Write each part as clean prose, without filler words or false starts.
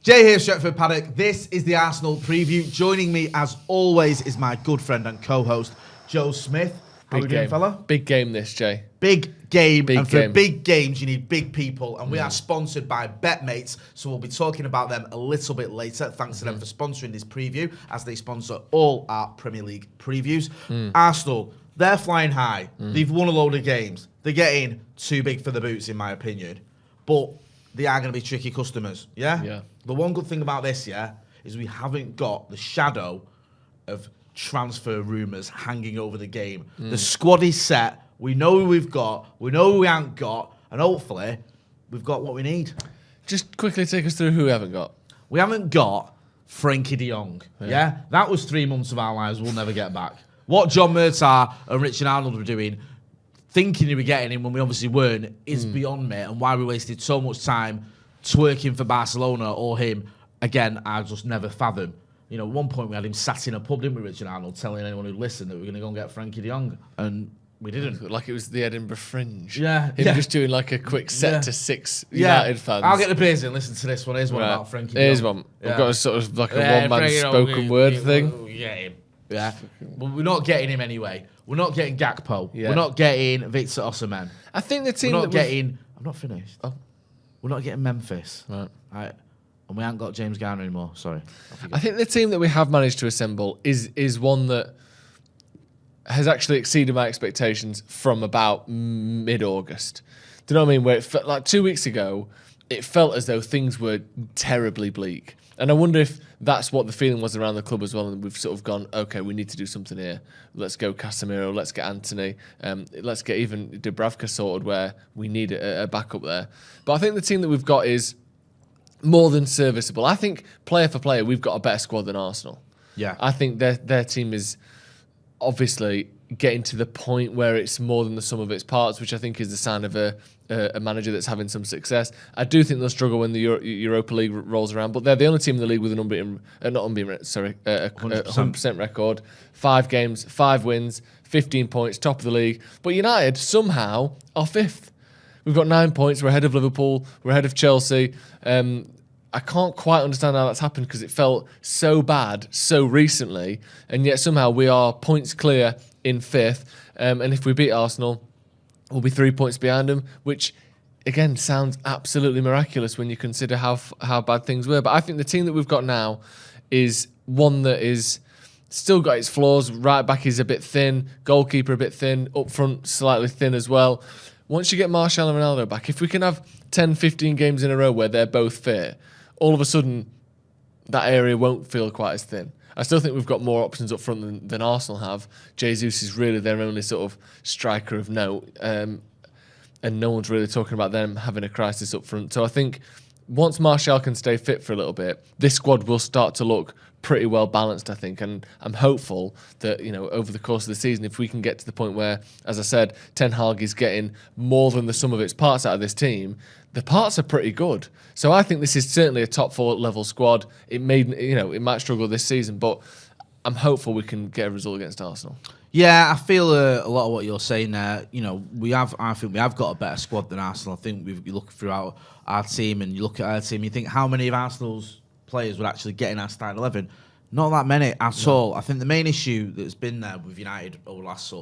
Jay here, Stretford, Paddock. This is the Arsenal preview. Joining me, as always, is my good friend and co-host, Joe Smith. How are we doing, fella? Big game this, Jay. Big game. Big and for game. big games, you need big people. And we are sponsored by BetMates, so we'll be talking about them a little bit later. Thanks to them for sponsoring this preview, as they sponsor all our Premier League previews. Arsenal, they're flying high. They've won a load of games. They're getting too big for the boots, in my opinion. But they are going to be tricky customers, yeah? Yeah. The one good thing about this, is we haven't got the shadow of transfer rumours hanging over the game. The squad is set. We know who we've got. We know who we haven't got. And hopefully, we've got what we need. Just quickly take us through who we haven't got. We haven't got Frankie de Jong, yeah? That was 3 months of our lives we'll never get back. What John Murtagh and Richard Arnold were doing, thinking we were getting him when we obviously weren't, is beyond me, and why we wasted so much time twerking for Barcelona or him. Again, I just never fathom. You know, at one point we had him sat in a pub, didn't we, Richard Arnold, telling anyone who'd listen that we were going to go and get Frankie de Jong, and we didn't. Like it was the Edinburgh Fringe. Yeah. Him just doing like a quick set to 6 United fans. I'll get the beers in. Listen to this one. Here's one about Frankie de Jong. Here's one. We've got a sort of like a one-man spoken word thing. Yeah. Well, we're not getting him anyway. We're not getting Gakpo. Yeah. We're not getting Victor Osimhen. I think the team We're not getting... I'm not finished. Oh. We're not getting Memphis. Right. And we haven't got James Garner anymore. Sorry. I think the team that we have managed to assemble is one that has actually exceeded my expectations from about mid-August. Do you know what I mean? Where it felt like 2 weeks ago, it felt as though things were terribly bleak. And I wonder if that's what the feeling was around the club as well. And we've sort of gone, okay, we need to do something here. Let's go Casemiro. Let's get Antony. Let's get even Dubravka sorted where we need a backup there. But I think the team that we've got is more than serviceable. I think player for player, we've got a better squad than Arsenal. Yeah. I think their team is obviously getting to the point where it's more than the sum of its parts, which I think is the sign of a manager that's having some success. I do think they'll struggle when the Europa League rolls around, but they're the only team in the league with an 100% record. 5 games, 5 wins, 15 points, top of the league. But United somehow are 5th. We've got 9 points. We're ahead of Liverpool. We're ahead of Chelsea. I can't quite understand how that's happened because it felt so bad so recently, and yet somehow we are points clear in 5th. And if we beat Arsenal, we'll be 3 points behind them, which again sounds absolutely miraculous when you consider how bad things were. But I think the team that we've got now is one that is still got its flaws. Right back is a bit thin, goalkeeper a bit thin, up front slightly thin as well. Once you get Martial and Ronaldo back, if we can have 10, 15 games in a row where they're both fit, all of a sudden that area won't feel quite as thin. I still think we've got more options up front than Arsenal have. Jesus is really their only sort of striker of note, and no one's really talking about them having a crisis up front. So I think once Martial can stay fit for a little bit, this squad will start to look pretty well balanced, I think, and I'm hopeful that, you know, over the course of the season, if we can get to the point where, as I said, Ten Hag is getting more than the sum of its parts out of this team, the parts are pretty good. So I think this is certainly a top 4 level squad. It might struggle this season, but I'm hopeful we can get a result against Arsenal. Yeah, I feel a lot of what you're saying there. You know, I think we have got a better squad than Arsenal. I think you look throughout our team and you look at our team, you think how many of Arsenal's players would actually get in our starting 11? Not that many at all. I think the main issue that's been there with United over the last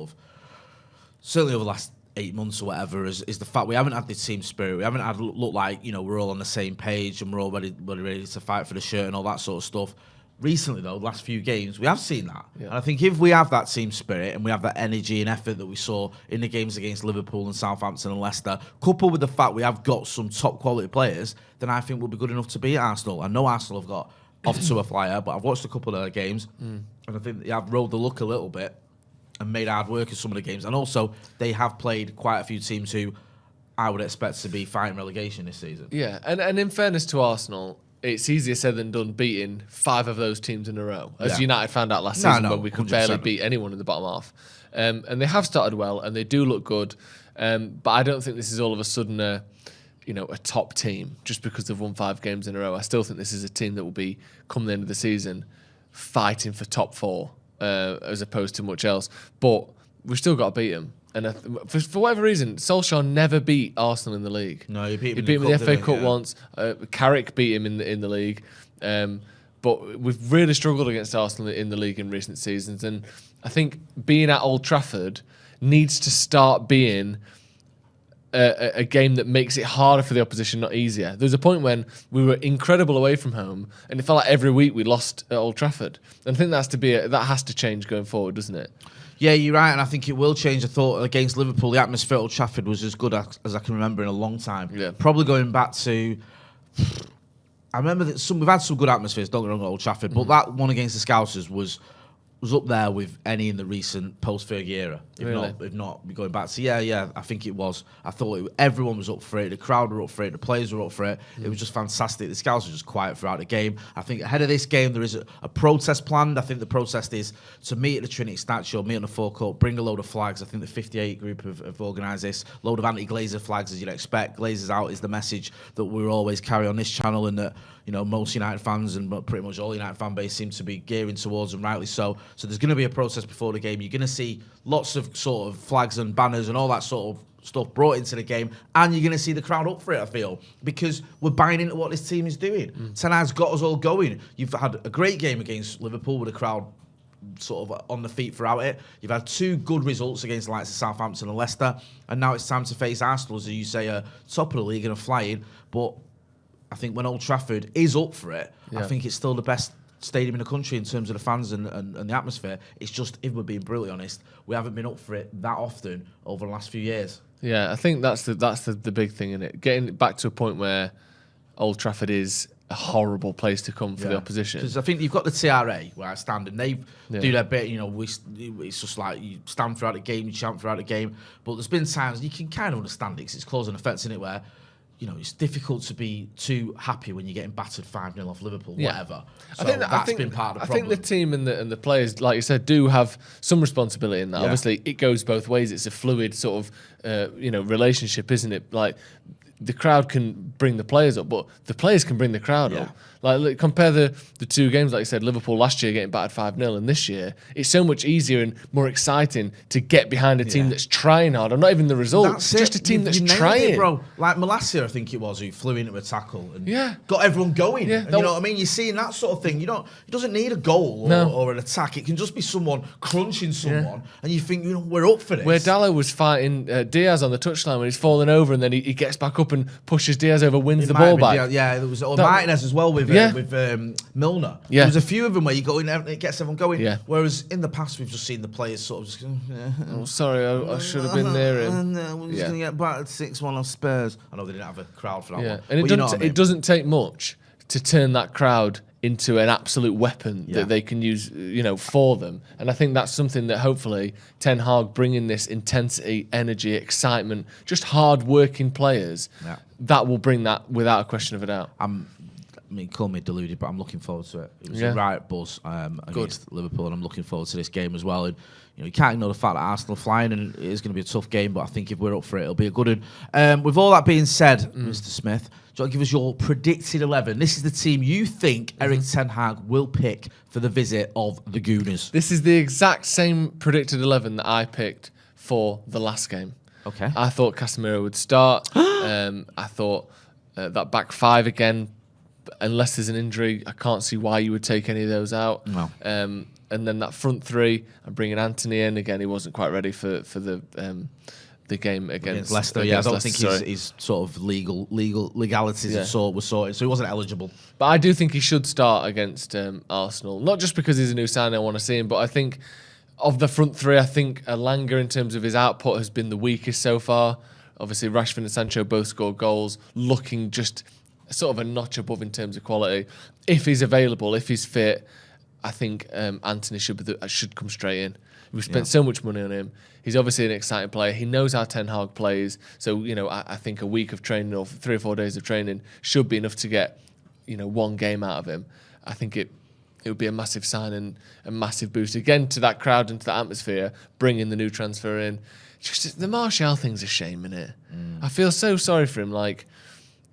certainly over the last 8 months or whatever is the fact we haven't had the team spirit. We haven't had look like, you know, we're all on the same page and we're all ready to fight for the shirt and all that sort of stuff. Recently, though, the last few games, we have seen that. Yeah. And I think if we have that team spirit and we have that energy and effort that we saw in the games against Liverpool and Southampton and Leicester, coupled with the fact we have got some top quality players, then I think we'll be good enough to beat Arsenal. I know Arsenal have got off to a flyer, but I've watched a couple of their games and I think they have rolled the luck a little bit and made hard work in some of the games. And also, they have played quite a few teams who I would expect to be fighting relegation this season. Yeah, and in fairness to Arsenal, it's easier said than done beating 5 of those teams in a row, as United found out last season when we could 100%. barely beat anyone in the bottom half. And they have started well, and they do look good. But I don't think this is all of a sudden a top team just because they've won 5 games in a row. I still think this is a team that will be, come the end of the season, fighting for top 4 as opposed to much else. But we've still got to beat them. And for whatever reason, Solskjaer never beat Arsenal in the league. No, he beat him in the FA Cup once. Carrick beat him in the league. But we've really struggled against Arsenal in the league in recent seasons. And I think being at Old Trafford needs to start being a game that makes it harder for the opposition, not easier. There's a point when we were incredible away from home, and it felt like every week we lost at Old Trafford. And I think that has to change going forward, doesn't it? Yeah, you're right, and I think it will change. I thought against Liverpool, the atmosphere at Old Trafford was as good as I can remember in a long time. Yeah. Probably going back to... I remember that we've had some good atmospheres, don't get me wrong, at Old Trafford, but that one against the Scousers was up there with any in the recent post-Fergie era. If not, going back to, yeah, I think it was. I thought everyone was up for it. The crowd were up for it. The players were up for it. It was just fantastic. The Scouts were just quiet throughout the game. I think ahead of this game, there is a protest planned. I think the protest is to meet at the Trinity statue, meet on the forecourt, bring a load of flags. I think the 58 group have organised this. Load of anti-Glazer flags, as you'd expect. Glazers out is the message that we always carry on this channel, and that most United fans and pretty much all United fan base seem to be gearing towards, and rightly so. So there's going to be a protest before the game. You're going to see lots of sort of flags and banners and all that sort of stuff brought into the game, and you're going to see the crowd up for it, I feel, because we're buying into what this team is doing. Ten Hag's got us all going. You've had a great game against Liverpool with the crowd sort of on the feet throughout it. You've had two good results against the likes of Southampton and Leicester, and now it's time to face Arsenal, as you say, top of the league and are flying. But I think when Old Trafford is up for it, I think it's still the best stadium in the country in terms of the fans and the atmosphere. It's just, if we're being brutally honest, we haven't been up for it that often over the last few years. Yeah, I think that's the big thing in it. Getting back to a point where Old Trafford is a horrible place to come for the opposition. Because I think you've got the TRA where I stand, and they do their bit. It's just like you stand throughout the game, you chant throughout the game. But there's been times you can kind of understand it because it's cause and effect, isn't it, where it's difficult to be too happy when you're getting battered 5-0 off Liverpool, whatever. So that's been part of the problem. I think the team and the players, like you said, do have some responsibility in that. Yeah. Obviously, it goes both ways. It's a fluid sort of, relationship, isn't it? Like, the crowd can bring the players up, but the players can bring the crowd up. Like, look, compare the two games, like you said, Liverpool last year getting battered 5-0, and this year it's so much easier and more exciting to get behind a team that's trying hard. Or not even the result, just a team that's trying. Bro. Like Malacia, I think it was, who flew into a tackle and got everyone going. Yeah, and you know what I mean? You're seeing that sort of thing. It doesn't need a goal or an attack. It can just be someone crunching someone, and you think, we're up for this. Where Dallo was fighting Diaz on the touchline when he's falling over, and then he gets back up and pushes Diaz over, wins the ball back. Yeah, there was Martinez as well with Milner. Yeah. There was a few of them where you go in and it gets everyone going. Yeah. Whereas in the past, we've just seen the players sort of just go, oh, sorry, I should have been near him. We're just going to get battered 6-1 off Spurs. I know they didn't have a crowd for that one. And it doesn't take much to turn that crowd into an absolute weapon that they can use, for them. And I think that's something that hopefully Ten Hag bringing this intensity, energy, excitement, just hard-working players, that will bring that without a question of a doubt. Call me deluded, but I'm looking forward to it. It was a right buzz against Liverpool, and I'm looking forward to this game as well. And you can't ignore the fact that Arsenal are flying, and it is going to be a tough game. But I think if we're up for it, it'll be a good one. With all that being said, Mr. Smith, do you want to give us your predicted 11? This is the team you think Erik Ten Hag will pick for the visit of the Gooners. This is the exact same predicted 11 that I picked for the last game. Okay. I thought Casemiro would start. I thought that back five again. Unless there's an injury, I can't see why you would take any of those out. No. And then that front three, I'm bringing Antony in. Again, he wasn't quite ready for the game against Leicester. I don't think his sort of legalities were sorted, so he wasn't eligible. But I do think he should start against Arsenal. Not just because he's a new signing, I want to see him, but I think of the front three, I think Elanga, in terms of his output, has been the weakest so far. Obviously, Rashford and Sancho both scored goals, looking just sort of a notch above in terms of quality. If he's available, if he's fit, I think Antony should come straight in. We've spent so much money on him. He's obviously an exciting player. He knows how Ten Hag plays. So, I think a week of training or 3 or 4 days of training should be enough to get, one game out of him. I think it would be a massive sign and a massive boost again to that crowd and to that atmosphere, bringing the new transfer in. Just the Martial thing's a shame, innit? I feel so sorry for him. Like,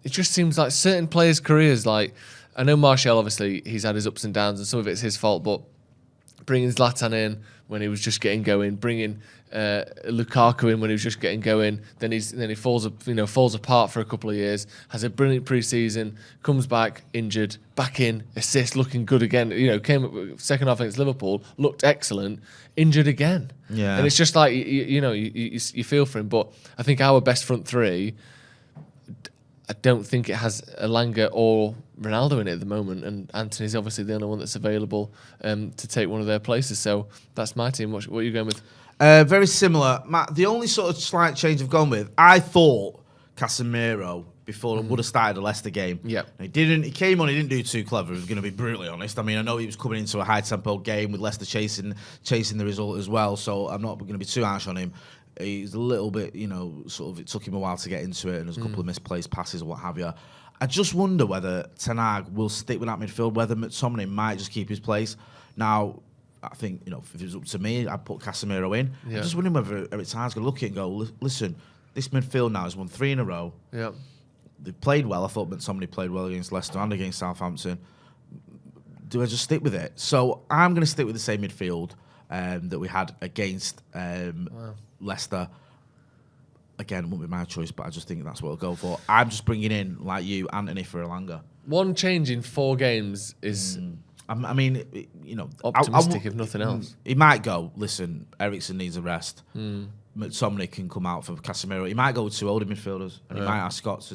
it just seems like certain players' careers, like, I know Martial, obviously, he's had his ups and downs and some of it's his fault, but bringing Zlatan in when he was just getting going, bringing Lukaku in when he was just getting going. Then he falls apart for a couple of years. Has a brilliant pre-season, comes back injured, back in, assist, looking good again. Came up second half against Liverpool, looked excellent, injured again. Yeah, and it's just like you feel for him. But I think our best front three, I don't think it has Elanga or Ronaldo in it at the moment, and Antony's obviously the only one that's available to take one of their places. So that's my team. What are you going with? Very similar. Matt, the only sort of slight change I've gone with, I thought Casemiro before would have started a Leicester game. Yeah. He didn't. He came on, he didn't do too clever, I'm going to be brutally honest. I mean, I know he was coming into a high-tempo game with Leicester chasing the result as well, so I'm not going to be too harsh on him. He's a little bit, sort of, it took him a while to get into it, and there's a couple of misplaced passes or what have you. I just wonder whether Ten Hag will stick with that midfield, whether McTominay might just keep his place. Now, I think, if it was up to me, I'd put Casemiro in. Yeah. I'm just wondering whether Eric Ten Hag's going to look at it and go, listen, this midfield now has won 3 in a row. Yeah. They played well. I thought McTominay played well against Leicester and against Southampton. Do I just stick with it? So I'm going to stick with the same midfield that we had against Leicester. Again, it won't be my choice, but I just think that's what I'll go for. I'm just bringing in, like you, Antony for Elanga. One change in 4 games is... I mean, optimistic if nothing else. He might go, listen, Eriksen needs a rest. McTominay can come out for Casemiro. He might go with 2 older midfielders, and he might ask Scott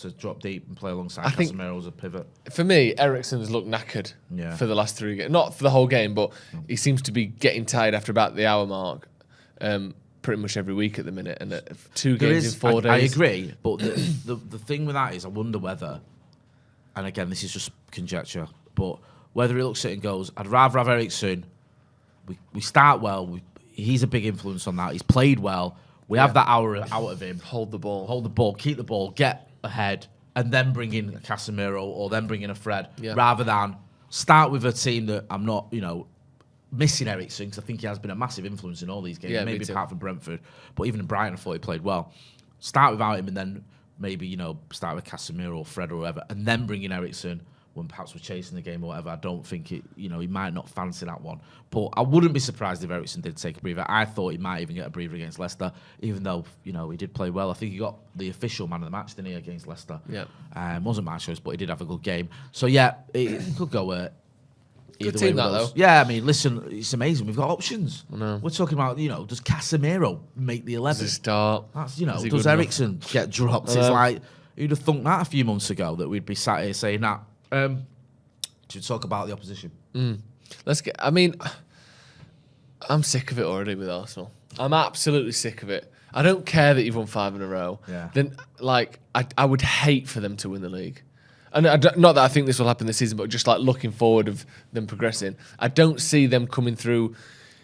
to drop deep and play alongside Casemiro as a pivot. For me, Eriksen's looked knackered for the last 3 games. Not for the whole game, but he seems to be getting tired after about the hour mark. Pretty much every week at the minute, and 2 games in 4 days. I agree, but the thing with that is, I wonder whether, and again, this is just conjecture, but whether he looks at it and goes, I'd rather have Eriksen. We start well. He's a big influence on that. He's played well. We have that hour out of him. Hold the ball, keep the ball, get ahead, and then bring in a Casemiro or then bring in a Fred, rather than start with a team that I'm not, missing Eriksen, because I think he has been a massive influence in all these games, maybe apart from Brentford. But even in Brighton, I thought he played well. Start without him and then maybe, start with Casemiro or Fred or whatever, and then bring in Eriksen when perhaps we're chasing the game or whatever. I don't think he might not fancy that one. But I wouldn't be surprised if Eriksen did take a breather. I thought he might even get a breather against Leicester, even though, he did play well. I think he got the official man of the match, didn't he, against Leicester? Yeah. Wasn't my choice, but he did have a good game. So, yeah, it could go... Good team that though. Yeah, I mean, listen, it's amazing. We've got options. I know. We're talking about, does Casemiro make the 11? Does he start? That's, does Eriksen get dropped? It's like, who'd have thunk that a few months ago that we'd be sat here saying that? Should we talk about the opposition? I'm sick of it already with Arsenal. I'm absolutely sick of it. I don't care that you've won 5 in a row. Yeah. Then, I would hate for them to win the league. And not that I think this will happen this season, but just like looking forward of them progressing. I don't see them coming through.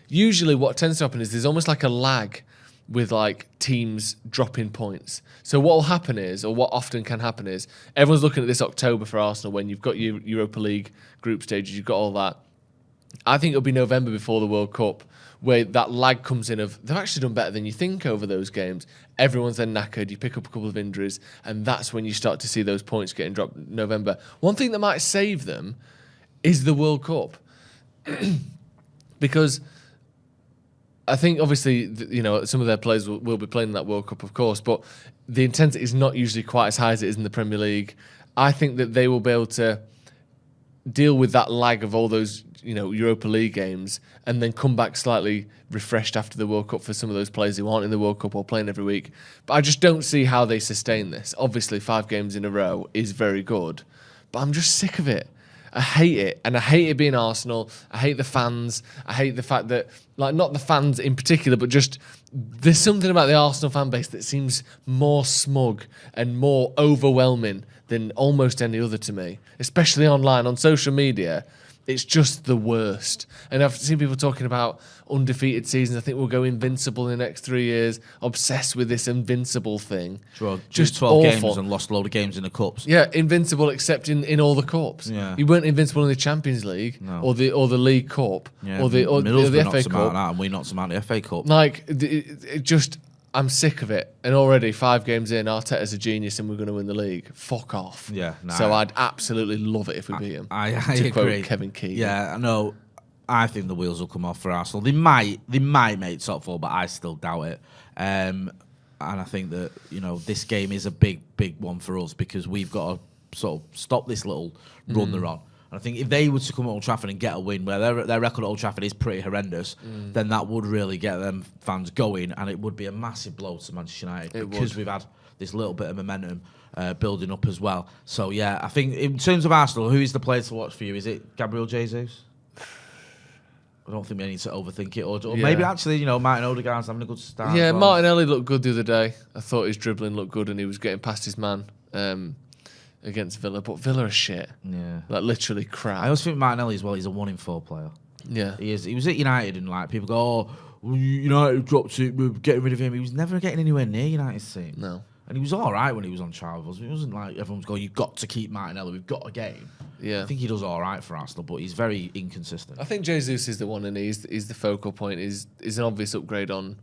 Usually what tends to happen is there's almost like a lag with like teams dropping points. So what will happen is, or what often can happen is, everyone's looking at this October for Arsenal when you've got your Europa League group stages, you've got all that. I think it'll be November before the World Cup where that lag comes in of they've actually done better than you think over those games. Everyone's then knackered, you pick up a couple of injuries, and that's when you start to see those points getting dropped in November. One thing that might save them is the World Cup. Because I think obviously, some of their players will be playing in that World Cup, of course, but the intensity is not usually quite as high as it is in the Premier League. I think that they will be able to deal with that lag of all those, Europa League games and then come back slightly refreshed after the World Cup for some of those players who aren't in the World Cup or playing every week. But I just don't see how they sustain this. Obviously, 5 games in a row is very good, but I'm just sick of it. I hate it, and I hate it being Arsenal. I hate the fans. I hate the fact that, not the fans in particular, but just there's something about the Arsenal fan base that seems more smug and more overwhelming than almost any other to me, especially online, on social media. It's just the worst. And I've seen people talking about undefeated seasons. I think we'll go invincible in the next 3 years. Obsessed with this invincible thing. Just 12 games and lost a load of games in the cups. Yeah, invincible except in all the cups. Yeah. You weren't invincible in the Champions League or the League Cup or the FA Cup. That and we knocked them out in the FA Cup. It just... I'm sick of it. And already 5 games in, Arteta's a genius and we're going to win the league. Fuck off. Yeah. So I'd absolutely love it if we beat him. I to agree. Quote Kevin Keegan. Yeah, I know. I think the wheels will come off for Arsenal. They might make top 4, but I still doubt it. And I think that this game is a big one for us because we've got to sort of stop this little run they're on. And I think if they were to come at Old Trafford and get a win, where their record at Old Trafford is pretty horrendous, then that would really get them fans going, and it would be a massive blow to Manchester United because we've had this little bit of momentum building up as well. So yeah, I think in terms of Arsenal, who is the player to watch for you? Is it Gabriel Jesus? I don't think we need to overthink it, or maybe actually, Martin Odegaard's having a good start. Yeah, Martinelli looked good the other day. I thought his dribbling looked good, and he was getting past his man against Villa. But Villa are shit. Yeah, like literally crap. I also think Martinelli as well. He's a 1 in 4 player. Yeah, he is. He was at United, and like people go, "Oh, well, United dropped it. We're getting rid of him." He was never getting anywhere near United's team. No. And he was all right when he was on trial. It wasn't like everyone's going, "You've got to keep Martinelli. We've got a game." Yeah, I think he does all right for Arsenal, but he's very inconsistent. I think Jesus is the one, and he's the focal point. He's an obvious upgrade on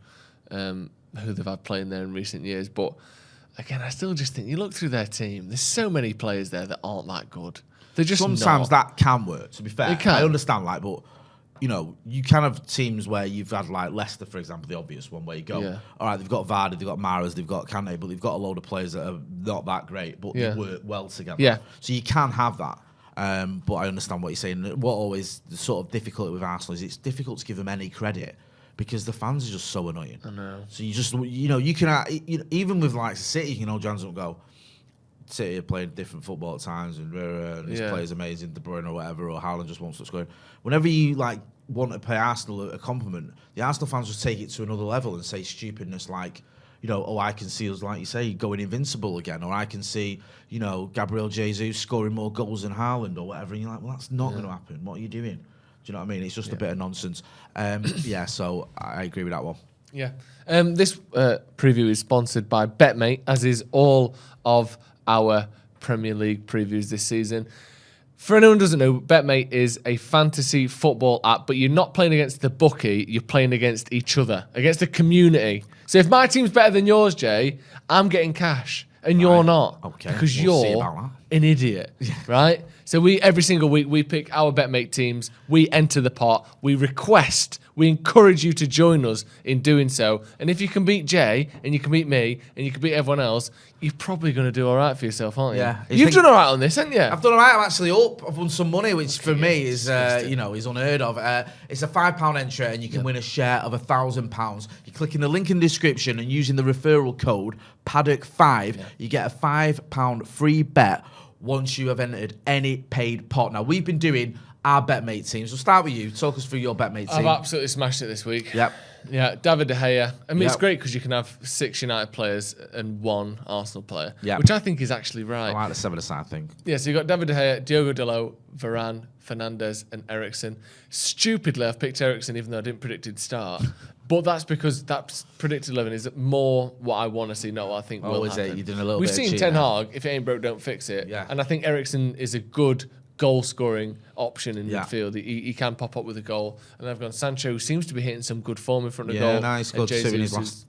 who they've had playing there in recent years. But again, I still just think you look through their team. There's so many players there that aren't that good. They're just sometimes that can work. To be fair, it can. I understand, but. You can have teams where you've had like Leicester, for example, the obvious one where you go, all right, they've got Vardy, they've got Mahrez, they've got Kante, but they've got a load of players that are not that great, but they work well together. Yeah. So you can have that. But I understand what you're saying. What always the sort of difficulty with Arsenal is it's difficult to give them any credit because the fans are just so annoying. I know. So you just, you can, even with like City, Jans will go, City are playing different football at times, and this player's amazing, De Bruyne or whatever, or Haaland just wants to score. Whenever you want to pay Arsenal a compliment, the Arsenal fans just take it to another level and say stupidness like, I can see us, like you say, going invincible again, or I can see, Gabriel Jesus scoring more goals than Haaland or whatever. And you're like, well, that's not going to happen. What are you doing? Do you know what I mean? It's just a bit of nonsense. So I agree with that one. Yeah. This preview is sponsored by BetMate, as is all of our Premier League previews this season. For anyone who doesn't know, BetMate is a fantasy football app, but you're not playing against the bookie, you're playing against each other, against the community. So if my team's better than yours, Jay, I'm getting cash, and you're not. Okay. Because you're an idiot, right? So every single week, we pick our BetMate teams, we enter the pot, we encourage you to join us in doing so. And if you can beat Jay, and you can beat me, and you can beat everyone else, you're probably going to do all right for yourself, aren't you? Yeah. You've done all right on this, haven't you? I've done all right. I'm actually up. I've won some money, which for me is, is unheard of. It's a £5 entry, and you can win a share of £1,000. You click in the link in the description, and using the referral code Paddock5, you get a £5 free bet once you have entered any paid pot. Now, we've been doing our BetMate teams. We'll start with you. Talk us through your BetMate team. I've absolutely smashed it this week. Yep. Yeah, David De Gea. I mean, it's great because you can have 6 United players and 1 Arsenal player, which I think is actually right. I like the 7-aside thing. Yeah, so you've got David De Gea, Diogo Dalot, Varane, Fernandes, and Eriksen. Stupidly, I've picked Eriksen even though I didn't predict he'd start. But that's because that predicted 11 is more what I want to see, not what I think will happen. You're doing a little We've bit seen of Ten Hag, if it ain't broke, don't fix it. Yeah. And I think Eriksen is a good goal-scoring option in midfield. He can pop up with a goal. And I've gone Sancho, who seems to be hitting some good form in front of goal. Yeah, he scored 2 in his last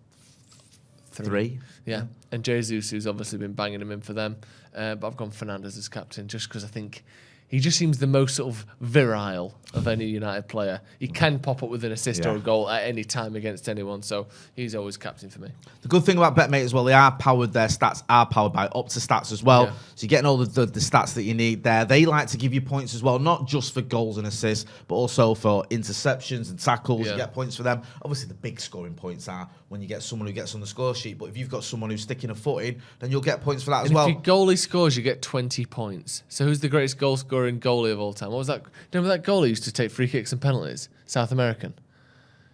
3. Yeah, and Jesus, who's obviously been banging him in for them. But I've gone Fernandes as captain just because I think he just seems the most sort of virile of any United player. He can pop up with an assist or a goal at any time against anyone, so he's always captain for me. The good thing about BetMate as well, their stats are powered by Opta Stats as well. Yeah. So you're getting all the stats that you need there. They like to give you points as well, not just for goals and assists, but also for interceptions and tackles. You get points for them. Obviously, the big scoring points are when you get someone who gets on the score sheet, but if you've got someone who's sticking a foot in, then you'll get points for that as well. If your goalie scores, you get 20 points. So who's the greatest goal-scoring goalie of all time? What was that? Remember that goalie used to take free kicks and penalties? South American.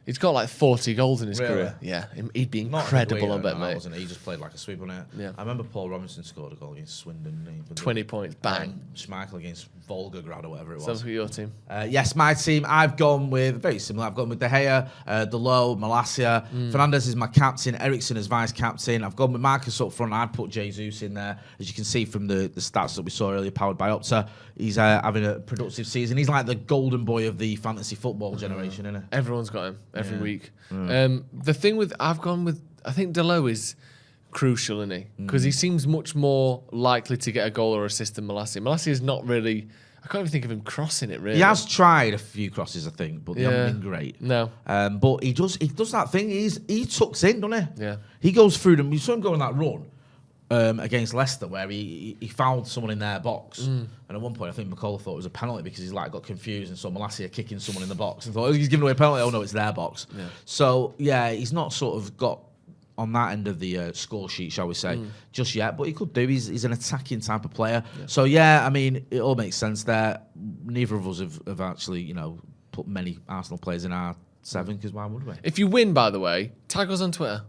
He's got like 40 goals in his career. Yeah, he'd be incredible on BetMate. He just played like a sweep on it. Yeah. I remember Paul Robinson scored a goal against Swindon. 20 points, bang. Schmeichel against Volgograd or whatever it was. So for your team? Yes, my team. I've gone with, very similar, I've gone with De Gea, Dalot, Malacia. Fernandes is my captain, Eriksen as vice-captain. I've gone with Marcus up front. I'd put Jesus in there. As you can see from the stats that we saw earlier, powered by Opta, he's having a productive season. He's like the golden boy of the fantasy football generation, isn't he? Everyone's got him every week. The thing with, I've gone with, I think Dalot is crucial, isn't he? Because he seems much more likely to get a goal or assist than Malacia. Malacia is not really, I I can't even think of him crossing it, really. He has tried a few crosses, I think, but they haven't been great. No. But he does that thing. He tucks in, doesn't he? Yeah. He goes through them. You saw him go on that run against Leicester where he found someone in their box. And at one point, I think McCullough thought it was a penalty because he's like got confused and saw Malacia kicking someone in the box and thought, oh, he's giving away a penalty. Oh, no, it's their box. Yeah. So, yeah, he's not sort of got on that end of the score sheet, shall we say, just yet. But he could do. He's an attacking type of player. Yeah. So, yeah, I mean, it all makes sense there. Neither of us have actually, put many Arsenal players in our 7 because why would we? If you win, by the way, tag us on Twitter.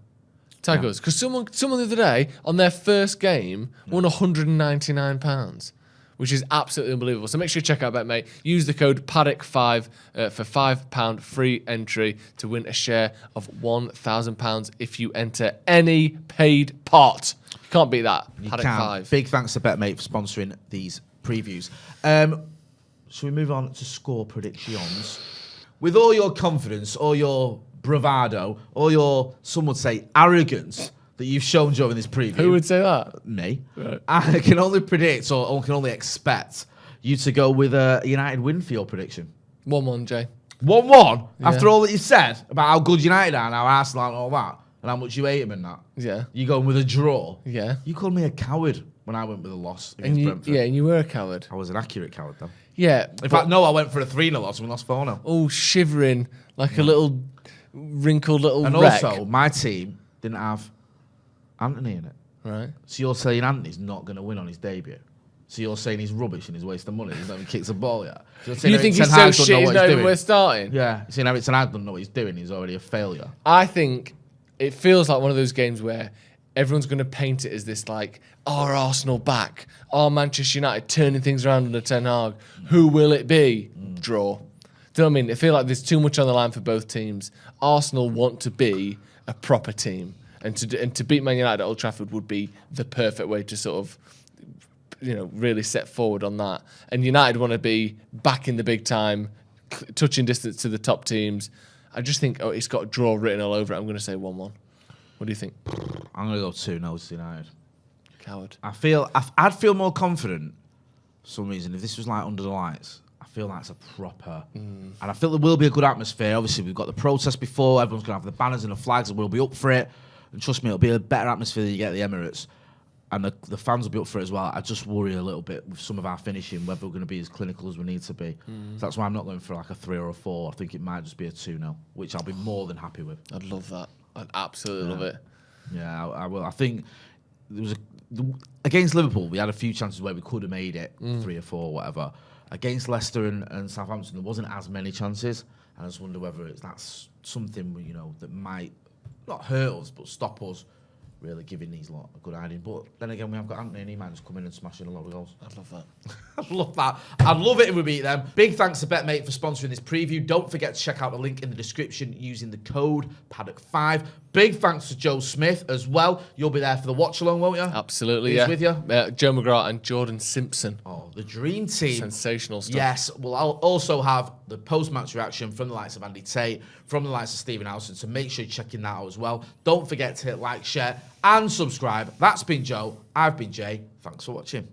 Tag us. Because someone the other day, on their first game, won £199, which is absolutely unbelievable. So make sure you check out BetMate. Use the code Paddock5 for £5 free entry to win a share of £1,000 if you enter any paid pot. You can't beat that. You Paddock can. 5. Big thanks to BetMate for sponsoring these previews. Shall we move on to score predictions? With all your confidence, all your bravado, or your, some would say, arrogance that you've shown during this preview. Who would say that? Me. Right. I can only predict or can only expect you to go with a United win for your prediction. 1-1, Jay. 1-1? Yeah. After all that you've said about how good United are and how Arsenal and all that, and how much you hate them and that. Yeah. You going with a draw? Yeah. You called me a coward when I went with a loss against And you, Brentford. yeah, and you were a coward. I was an accurate coward, though. Yeah. In fact, no, I went for a 3-0 loss and we lost 4-0. Oh, shivering like a little wrinkled little And wreck. also, my team didn't have Antony in it. Right. So you're saying Antony's not going to win on his debut. So you're saying he's rubbish and he's wasting money. He's not even kicked a ball yet. So You think he's so shit he's not even worth starting? Yeah. You're saying Ericsson Hag doesn't know what he's doing. He's already a failure. I think it feels like one of those games where everyone's going to paint it as this like, our Arsenal back, our Manchester United turning things around under Ten Hag. Who will it be? Draw. Do you know what I mean? I feel like there's too much on the line for both teams. Arsenal want to be a proper team, and to beat Man United at Old Trafford would be the perfect way to sort of, really set forward on that. And United want to be back in the big time, touching distance to the top teams. I just think it's got a draw written all over it. I'm going to say 1-1. What do you think? I'm going to go 2-0 to United. Coward. I'd feel more confident for some reason if this was like under the lights. I feel like it's a proper, and I feel there will be a good atmosphere. Obviously, we've got the protest before. Everyone's going to have the banners and the flags, and we'll be up for it. And trust me, it'll be a better atmosphere than you get at the Emirates, and the fans will be up for it as well. I just worry a little bit with some of our finishing whether we're going to be as clinical as we need to be. So that's why I'm not going for like a 3 or a 4. I think it might just be a 2-0, which I'll be more than happy with. I'd love that. I'd absolutely love it. Yeah, I will. I think there was against Liverpool, we had a few chances where we could have made it 3 or 4, whatever. Against Leicester and Southampton, there wasn't as many chances, and I just wonder whether that's something that might not hurt us but stop us really giving these lot a good idea. But then again, we have got Antony and he might just come in and smash in a lot of goals. I'd love that. I'd love that. I'd love it if we beat them. Big thanks to BetMate for sponsoring this preview. Don't forget to check out the link in the description using the code Paddock5. Big thanks to Joe Smith as well. You'll be there for the watch along, won't you? Absolutely, He's yeah. with you. Joe McGrath and Jordan Simpson. Oh, the dream team. Sensational stuff. Yes, well, I'll also have the post-match reaction from the likes of Andy Tate, from the likes of Stephen Howson, so make sure you're checking that out as well. Don't forget to hit like, share, and subscribe. That's been Joe. I've been Jay. Thanks for watching.